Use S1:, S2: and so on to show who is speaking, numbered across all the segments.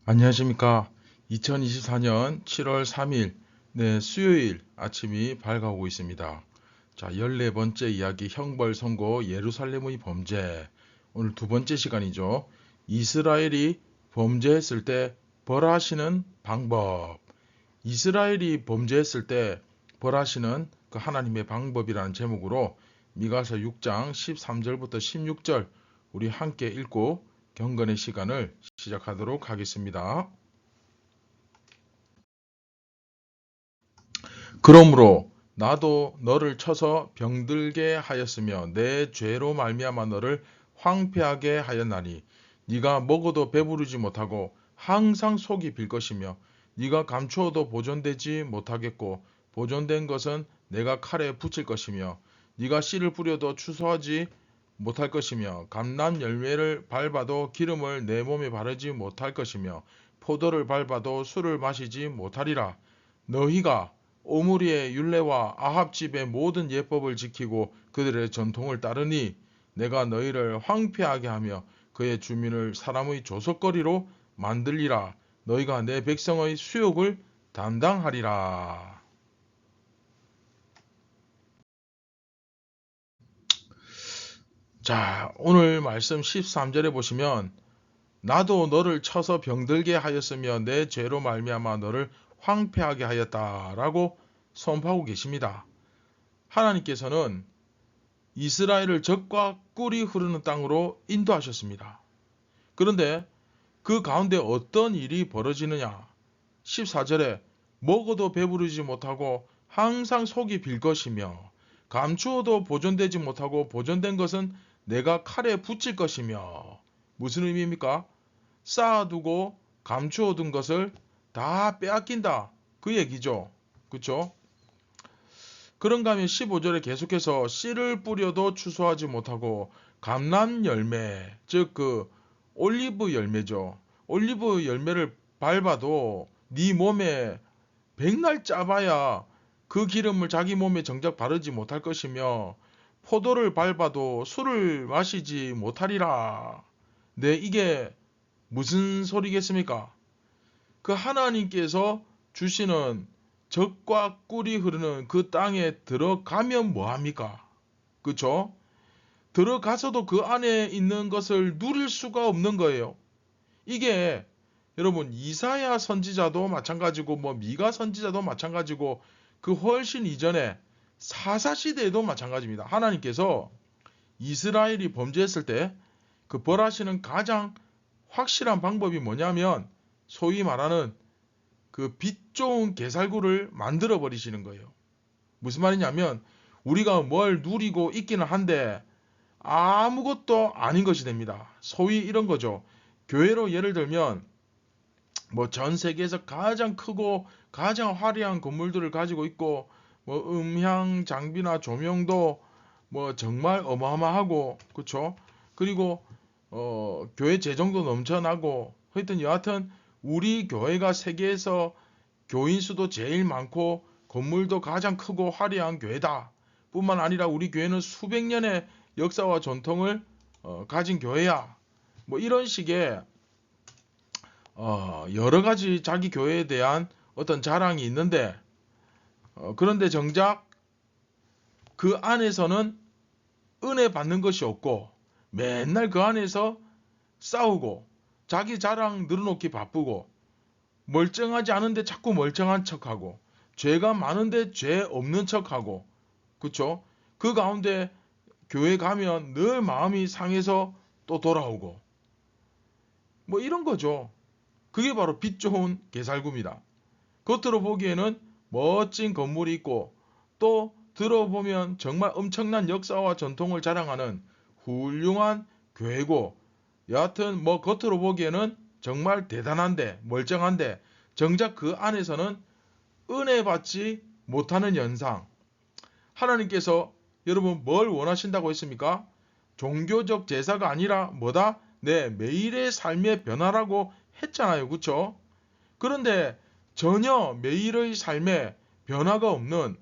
S1: 안녕하십니까. 2024년 7월 3일 수요일 아침이 밝아오고 있습니다. 자, 14번째 이야기 형벌 선고 예루살렘의 범죄. 오늘 두 번째 시간이죠. 이스라엘이 범죄했을 때 벌하시는 방법. 이스라엘이 범죄했을 때 벌하시는 그 하나님의 방법이라는 제목으로 미가서 6장 13절부터 16절 우리 함께 읽고 경건의 시간을 시작하도록 하겠습니다. 그러므로 나도 너를 쳐서 병들게 하였으며 내 죄로 말미암아 너를 황폐하게 하였나니 네가 먹어도 배부르지 못하고 항상 속이 빌 것이며 네가 감추어도 보존되지 못하겠고 보존된 것은 내가 칼에 붙일 것이며 네가 씨를 뿌려도 추수하지 못할 것이며 감람 열매를 밟아도 기름을 내 몸에 바르지 못할 것이며 포도를 밟아도 술을 마시지 못하리라. 너희가 오므리의 율례와 아합 집의 모든 예법을 지키고 그들의 전통을 따르니 내가 너희를 황폐하게 하며 그의 주민을 사람의 조석거리로 만들리라. 너희가 내 백성의 수욕을 담당하리라. 자, 오늘 말씀 13절에 보시면 나도 너를 쳐서 병들게 하였으며 내 죄로 말미암아 너를 황폐하게 하였다라고 선포하고 계십니다. 하나님께서는 이스라엘을 적과 꿀이 흐르는 땅으로 인도하셨습니다. 그런데 그 가운데 어떤 일이 벌어지느냐? 14절에 먹어도 배부르지 못하고 항상 속이 빌 것이며 감추어도 보존되지 못하고 보존된 것은 내가 칼에 붙일 것이며 무슨 의미입니까? 쌓아두고 감추어둔 것을 다 빼앗긴다. 그 얘기죠. 그렇죠? 그런가 하면 15절에 계속해서 씨를 뿌려도 추수하지 못하고 감람 열매, 즉 그 올리브 열매죠. 올리브 열매를 밟아도 네 몸에 백날 짜봐야 그 기름을 자기 몸에 정작 바르지 못할 것이며 포도를 밟아도 술을 마시지 못하리라. 네, 이게 무슨 소리겠습니까? 그 하나님께서 주시는 젖과 꿀이 흐르는 그 땅에 들어가면 뭐합니까? 그쵸? 들어가서도 그 안에 있는 것을 누릴 수가 없는 거예요. 이게 여러분 이사야 선지자도 마찬가지고 미가 선지자도 마찬가지고 그 훨씬 이전에 사사시대에도 마찬가지입니다. 하나님께서 이스라엘이 범죄했을 때 그 벌하시는 가장 확실한 방법이 뭐냐면 소위 말하는 그 빛 좋은 게살구를 만들어 버리시는 거예요. 무슨 말이냐면 우리가 뭘 누리고 있기는 한데 아무것도 아닌 것이 됩니다. 소위 이런 거죠. 교회로 예를 들면 전 세계에서 가장 크고 가장 화려한 건물들을 가지고 있고 음향 장비나 조명도 정말 어마어마하고 그렇죠. 그리고 교회 재정도 넘쳐나고 하여튼 여하튼 우리 교회가 세계에서 교인 수도 제일 많고 건물도 가장 크고 화려한 교회다. 뿐만 아니라 우리 교회는 수백 년의 역사와 전통을 가진 교회야. 이런 식의 여러 가지 자기 교회에 대한 어떤 자랑이 있는데 그런데 정작 그 안에서는 은혜 받는 것이 없고 맨날 그 안에서 싸우고 자기 자랑 늘어놓기 바쁘고 멀쩡하지 않은데 자꾸 멀쩡한 척하고 죄가 많은데 죄 없는 척하고 그쵸? 그 가운데 교회 가면 늘 마음이 상해서 또 돌아오고 이런 거죠. 그게 바로 빛 좋은 게살구입니다. 겉으로 보기에는 멋진 건물이 있고 또 들어보면 정말 엄청난 역사와 전통을 자랑하는 훌륭한 교회고 여하튼 겉으로 보기에는 정말 대단한데 멀쩡한데 정작 그 안에서는 은혜 받지 못하는 현상. 하나님께서 여러분 뭘 원하신다고 했습니까? 종교적 제사가 아니라 뭐다? 네, 매일의 삶의 변화라고 했잖아요. 그쵸? 그런데 전혀 매일의 삶에 변화가 없는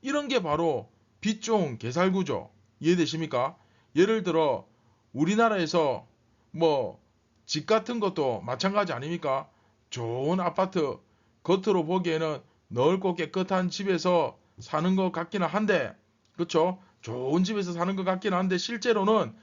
S1: 이런 게 바로 빛 좋은 게살구죠. 이해되십니까? 예를 들어 우리나라에서 집 같은 것도 마찬가지 아닙니까? 좋은 아파트, 겉으로 보기에는 넓고 깨끗한 집에서 사는 것 같기는 한데, 그렇죠? 좋은 집에서 사는 것 같기는 한데 실제로는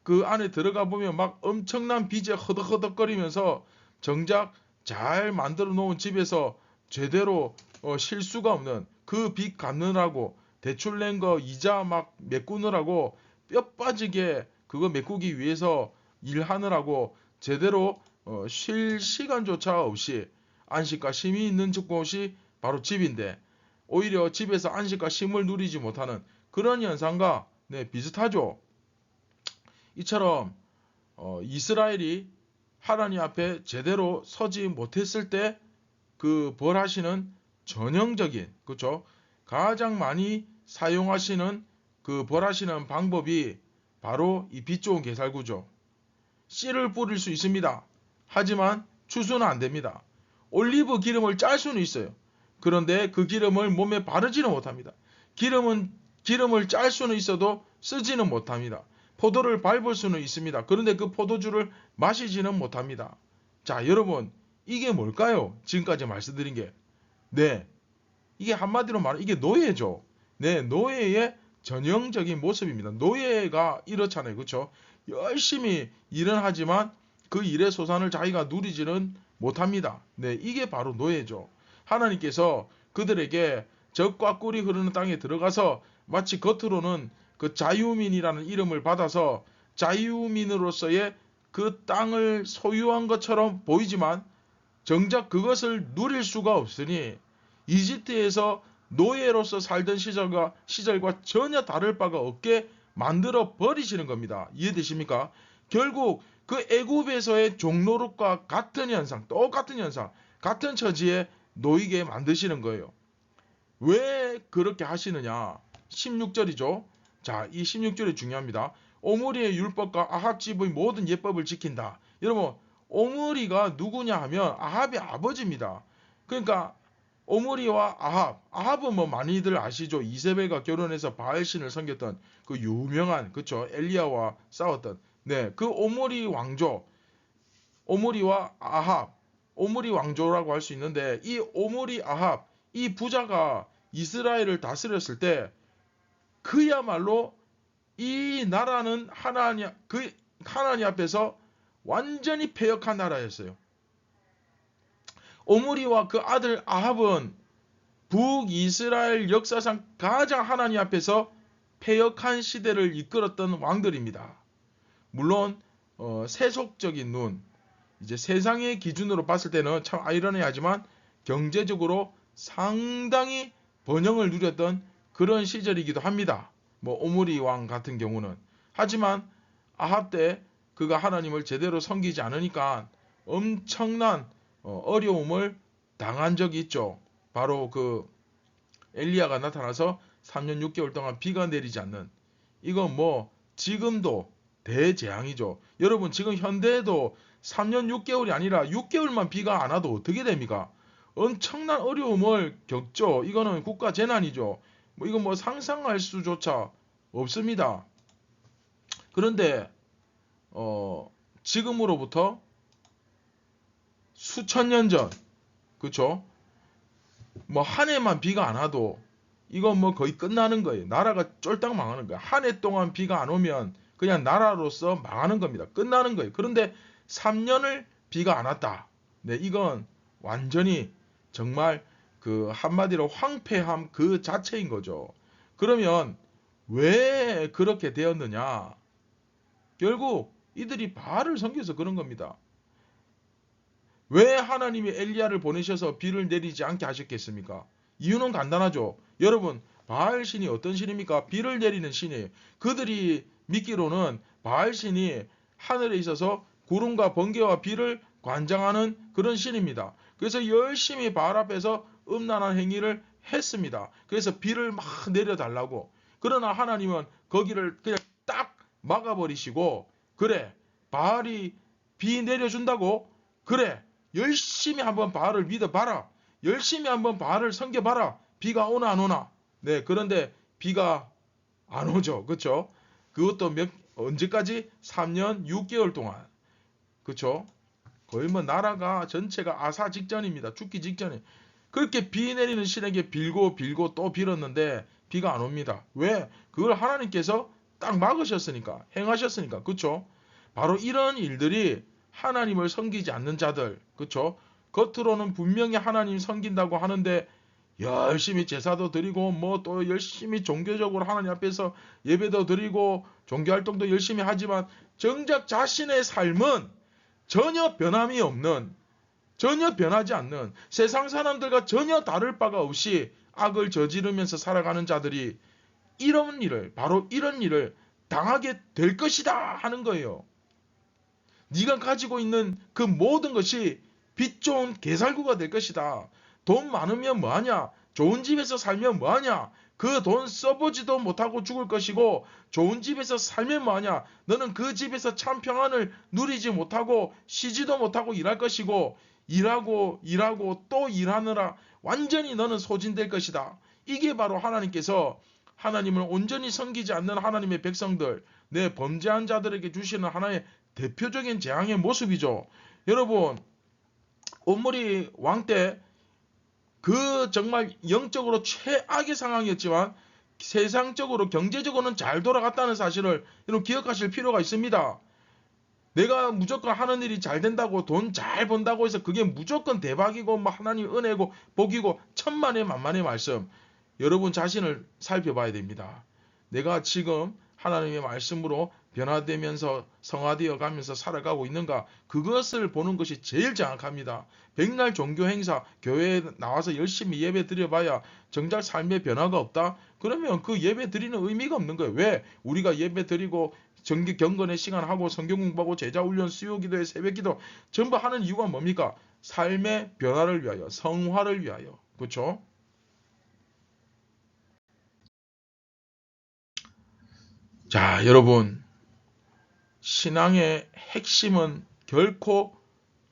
S1: 그 안에 들어가 보면 막 엄청난 빚에 허덕허덕거리면서 정작 잘 만들어 놓은 집에서 제대로 쉴 수가 없는, 그 빚 갚느라고 대출 낸 거 이자 막 메꾸느라고 뼈 빠지게 그거 메꾸기 위해서 일하느라고 제대로 쉴 시간조차 없이 안식과 쉼이 있는 곳이 바로 집인데, 오히려 집에서 안식과 쉼을 누리지 못하는 그런 현상과 비슷하죠. 이처럼 이스라엘이 하나님 앞에 제대로 서지 못했을 때 그 벌하시는 전형적인, 그렇죠? 가장 많이 사용하시는 그 벌하시는 방법이 바로 이 빛 좋은 게살구죠. 씨를 뿌릴 수 있습니다. 하지만 추수는 안 됩니다. 올리브 기름을 짤 수는 있어요. 그런데 그 기름을 몸에 바르지는 못합니다. 기름을 짤 수는 있어도 쓰지는 못합니다. 포도를 밟을 수는 있습니다. 그런데 그 포도주를 마시지는 못합니다. 자, 여러분, 이게 뭘까요? 지금까지 말씀드린 게. 네. 이게 한마디로 말하면 이게 노예죠. 네, 노예의 전형적인 모습입니다. 노예가 이렇잖아요. 그렇죠? 열심히 일은 하지만 그 일의 소산을 자기가 누리지는 못합니다. 네, 이게 바로 노예죠. 하나님께서 그들에게 적과 꿀이 흐르는 땅에 들어가서 마치 겉으로는 그 자유민이라는 이름을 받아서 자유민으로서의 그 땅을 소유한 것처럼 보이지만 정작 그것을 누릴 수가 없으니 이집트에서 노예로서 살던 시절과 전혀 다를 바가 없게 만들어 버리시는 겁니다. 이해되십니까? 결국 그 애굽에서의 종노릇과 같은 현상, 똑같은 현상, 같은 처지에 놓이게 만드시는 거예요. 왜 그렇게 하시느냐? 16절이죠. 자, 이 16절이 중요합니다. 오므리의 율법과 아합 집의 모든 예법을 지킨다. 여러분, 오므리가 누구냐 하면 아합의 아버지입니다. 그러니까 오므리와 아합은 뭐 많이들 아시죠? 이세벨과 결혼해서 바알신을 섬겼던 그 유명한, 그쵸? 엘리야와 싸웠던, 네, 그 오므리 왕조, 오므리와 아합, 오므리 왕조라고 할 수 있는데, 이 오므리 아합, 이 부자가 이스라엘을 다스렸을 때 그야말로 이 나라는 하나님 앞에서 완전히 패역한 나라였어요. 오므리와 그 아들 아합은 북이스라엘 역사상 가장 하나님 앞에서 패역한 시대를 이끌었던 왕들입니다. 물론 세속적인 눈, 이제 세상의 기준으로 봤을 때는 참 아이러니하지만 경제적으로 상당히 번영을 누렸던 그런 시절이기도 합니다. 뭐 오므리 왕 같은 경우는. 하지만 아합 때 그가 하나님을 제대로 섬기지 않으니까 엄청난 어려움을 당한 적이 있죠. 바로 그 엘리야가 나타나서 3년 6개월 동안 비가 내리지 않는, 이건 뭐 지금도 대재앙이죠. 여러분, 지금 현대에도 3년 6개월이 아니라 6개월만 비가 안 와도 어떻게 됩니까? 엄청난 어려움을 겪죠. 이거는 국가 재난이죠. 뭐 이건 뭐 상상할 수조차 없습니다. 그런데 지금으로부터 수천 년 전, 그쵸? 뭐 한 해만 비가 안 와도 이건 뭐 거의 끝나는 거예요. 나라가 쫄딱 망하는 거예요. 한 해 동안 비가 안 오면 그냥 나라로서 망하는 겁니다. 끝나는 거예요. 그런데 3년을 비가 안 왔다. 네, 이건 완전히 정말 그 한마디로 황폐함 그 자체인 거죠. 그러면 왜 그렇게 되었느냐? 결국 이들이 바알을 섬겨서 그런 겁니다. 왜 하나님이 엘리야를 보내셔서 비를 내리지 않게 하셨겠습니까? 이유는 간단하죠. 여러분, 바알 신이 어떤 신입니까? 비를 내리는 신이에요. 그들이 믿기로는 바알 신이 하늘에 있어서 구름과 번개와 비를 관장하는 그런 신입니다. 그래서 열심히 바알 앞에서 음란한 행위를 했습니다. 그래서 비를 막 내려달라고. 그러나 하나님은 거기를 그냥 딱 막아버리시고, 그래, 바알이 비 내려준다고? 그래, 열심히 한번 바알을 믿어봐라. 열심히 한번 바알을 섬겨봐라. 비가 오나 안 오나. 네, 그런데 비가 안 오죠. 그쵸? 그것도 언제까지? 3년 6개월 동안. 그쵸? 거의 뭐 나라가 전체가 아사 직전입니다. 죽기 직전에. 그렇게 비 내리는 신에게 빌고 빌고 또 빌었는데 비가 안 옵니다. 왜? 그걸 하나님께서 딱 막으셨으니까, 행하셨으니까. 그쵸? 바로 이런 일들이 하나님을 섬기지 않는 자들, 그쵸? 겉으로는 분명히 하나님 섬긴다고 하는데 열심히 제사도 드리고 뭐 또 열심히 종교적으로 하나님 앞에서 예배도 드리고 종교활동도 열심히 하지만 정작 자신의 삶은 전혀 변함이 없는, 전혀 변하지 않는, 세상 사람들과 전혀 다를 바가 없이 악을 저지르면서 살아가는 자들이 이런 일을, 바로 이런 일을 당하게 될 것이다 하는 거예요. 네가 가지고 있는 그 모든 것이 빛 좋은 개살구가 될 것이다. 돈 많으면 뭐하냐? 좋은 집에서 살면 뭐하냐? 그 돈 써보지도 못하고 죽을 것이고 좋은 집에서 살면 뭐하냐? 너는 그 집에서 참 평안을 누리지 못하고 쉬지도 못하고 일할 것이고 일하고 또 일하느라 완전히 너는 소진될 것이다. 이게 바로 하나님께서 하나님을 온전히 섬기지 않는 하나님의 백성들, 내 범죄한 자들에게 주시는 하나의 대표적인 재앙의 모습이죠. 여러분, 온물이 왕 때 그 정말 영적으로 최악의 상황이었지만 세상적으로 경제적으로는 잘 돌아갔다는 사실을 여러분 기억하실 필요가 있습니다. 내가 무조건 하는 일이 잘 된다고 돈 잘 번다고 해서 그게 무조건 대박이고 뭐 하나님 은혜고 복이고 천만의 만만의 말씀. 여러분 자신을 살펴봐야 됩니다. 내가 지금 하나님의 말씀으로 변화되면서 성화되어 가면서 살아가고 있는가, 그것을 보는 것이 제일 정확합니다. 백날 종교 행사 교회에 나와서 열심히 예배 드려봐야 정작 삶의 변화가 없다? 그러면 그 예배 드리는 의미가 없는 거예요. 왜? 우리가 예배 드리고 정기 경건의 시간하고 성경 공부하고 제자 훈련 수요 기도회 새벽 기도 전부 하는 이유가 뭡니까? 삶의 변화를 위하여, 성화를 위하여. 그렇죠? 자, 여러분, 신앙의 핵심은 결코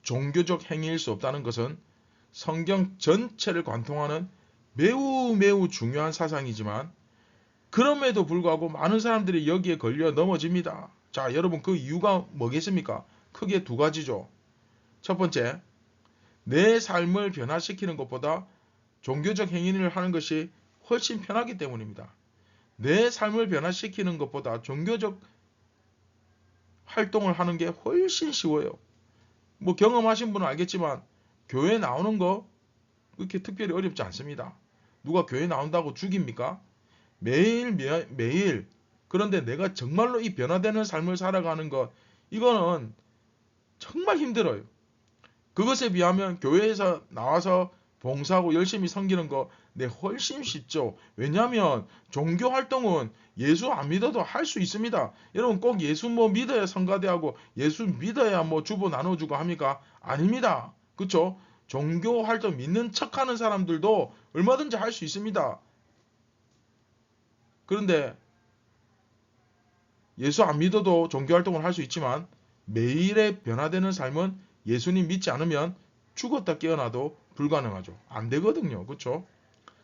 S1: 종교적 행위일 수 없다는 것은 성경 전체를 관통하는 매우 매우 중요한 사상이지만 그럼에도 불구하고 많은 사람들이 여기에 걸려 넘어집니다. 자, 여러분 그 이유가 뭐겠습니까? 크게 두 가지죠. 첫 번째, 내 삶을 변화시키는 것보다 종교적 행위를 하는 것이 훨씬 편하기 때문입니다. 내 삶을 변화시키는 것보다 종교적 활동을 하는 게 훨씬 쉬워요. 뭐 경험하신 분은 알겠지만 교회 나오는 거 그렇게 특별히 어렵지 않습니다. 누가 교회 나온다고 죽입니까? 매일 매일. 그런데 내가 정말로 이 변화되는 삶을 살아가는 것, 이거는 정말 힘들어요. 그것에 비하면 교회에서 나와서 봉사하고 열심히 섬기는 거 네, 훨씬 쉽죠. 왜냐하면 종교 활동은 예수 안 믿어도 할 수 있습니다. 여러분 꼭 예수 뭐 믿어야 성가대하고 예수 믿어야 뭐 주보 나눠주고 합니까? 아닙니다. 그쵸? 종교 활동 믿는 척하는 사람들도 얼마든지 할 수 있습니다. 그런데 예수 안 믿어도 종교 활동을 할 수 있지만 매일의 변화되는 삶은 예수님 믿지 않으면 죽었다 깨어나도 불가능하죠. 안 되거든요. 그렇죠?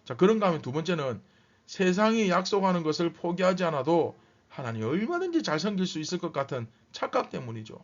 S1: 자, 그런가 하면 두 번째는 세상이 약속하는 것을 포기하지 않아도 하나님 얼마든지 잘 섬길 수 있을 것 같은 착각 때문이죠.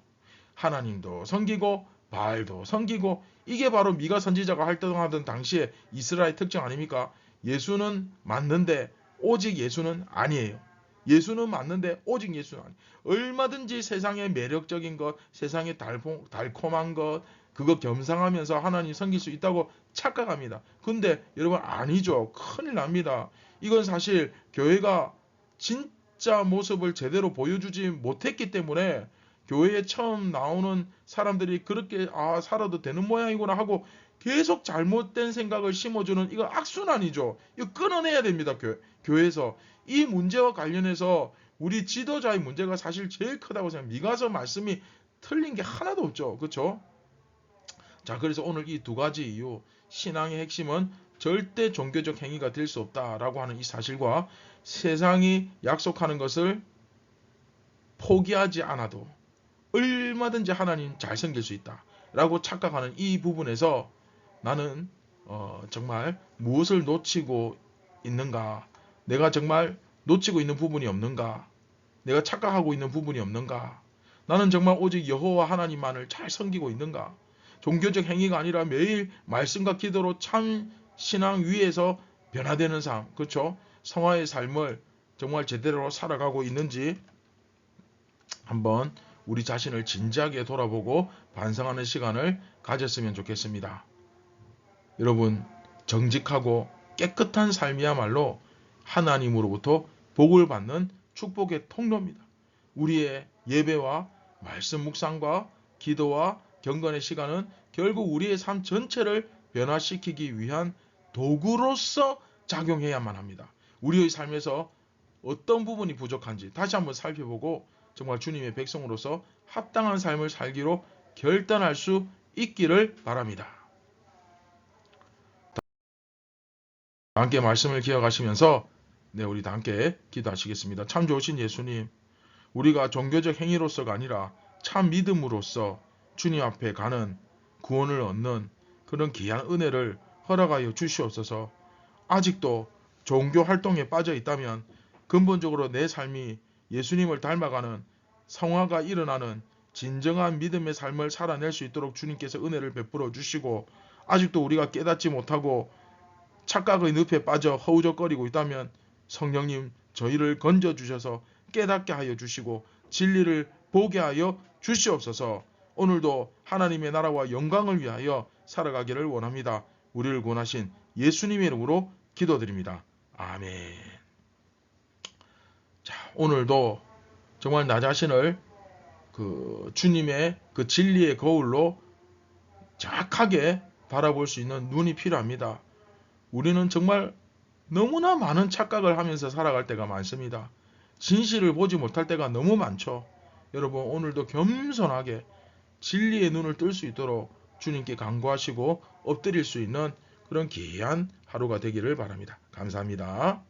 S1: 하나님도 섬기고 바알도 섬기고 이게 바로 미가 선지자가 활동하던 당시에 이스라엘 특징 아닙니까? 예수는 맞는데 오직 예수는 아니에요. 예수는 맞는데 오직 예수는 아니에요. 얼마든지 세상의 매력적인 것, 세상의 달콤한 것, 그거 겸상하면서 하나님 섬길 수 있다고 착각합니다. 근데 여러분 아니죠. 큰일 납니다. 이건 사실 교회가 진짜 모습을 제대로 보여주지 못했기 때문에 교회에 처음 나오는 사람들이 그렇게 살아도 되는 모양이구나 하고 계속 잘못된 생각을 심어주는 이거 악순환이죠. 이거 끊어내야 됩니다. 교회에서. 이 문제와 관련해서 우리 지도자의 문제가 사실 제일 크다고 생각합니다. 미가서 말씀이 틀린 게 하나도 없죠. 그렇죠? 자, 그래서 오늘 이 두 가지 이유, 신앙의 핵심은 절대 종교적 행위가 될 수 없다라고 하는 이 사실과 세상이 약속하는 것을 포기하지 않아도 얼마든지 하나님 잘 섬길 수 있다라고 착각하는 이 부분에서 나는 정말 무엇을 놓치고 있는가, 내가 정말 놓치고 있는 부분이 없는가, 내가 착각하고 있는 부분이 없는가, 나는 정말 오직 여호와 하나님만을 잘 섬기고 있는가? 종교적 행위가 아니라 매일 말씀과 기도로 참 신앙 위에서 변화되는 삶, 그렇죠? 성화의 삶을 정말 제대로 살아가고 있는지 한번 우리 자신을 진지하게 돌아보고 반성하는 시간을 가졌으면 좋겠습니다. 여러분, 정직하고 깨끗한 삶이야말로 하나님으로부터 복을 받는 축복의 통로입니다. 우리의 예배와 말씀 묵상과 기도와 경건의 시간은 결국 우리의 삶 전체를 변화시키기 위한 도구로서 작용해야만 합니다. 우리의 삶에서 어떤 부분이 부족한지 다시 한번 살펴보고 정말 주님의 백성으로서 합당한 삶을 살기로 결단할 수 있기를 바랍니다. 함께 말씀을 기억하시면서 우리 다 함께 기도하시겠습니다. 참 좋으신 예수님, 우리가 종교적 행위로서가 아니라 참 믿음으로써 주님 앞에 가는 구원을 얻는 그런 귀한 은혜를 허락하여 주시옵소서. 아직도 종교 활동에 빠져 있다면 근본적으로 내 삶이 예수님을 닮아가는 성화가 일어나는 진정한 믿음의 삶을 살아낼 수 있도록 주님께서 은혜를 베풀어 주시고, 아직도 우리가 깨닫지 못하고 착각의 늪에 빠져 허우적거리고 있다면 성령님 저희를 건져주셔서 깨닫게 하여 주시고 진리를 보게 하여 주시옵소서. 오늘도 하나님의 나라와 영광을 위하여 살아가기를 원합니다. 우리를 구원하신 예수님의 이름으로 기도드립니다. 아멘. 자, 오늘도 정말 나 자신을 주님의 그 진리의 거울로 정확하게 바라볼 수 있는 눈이 필요합니다. 우리는 정말 너무나 많은 착각을 하면서 살아갈 때가 많습니다. 진실을 보지 못할 때가 너무 많죠. 여러분, 오늘도 겸손하게 진리의 눈을 뜰 수 있도록 주님께 간구하시고 엎드릴 수 있는 그런 귀한 하루가 되기를 바랍니다. 감사합니다.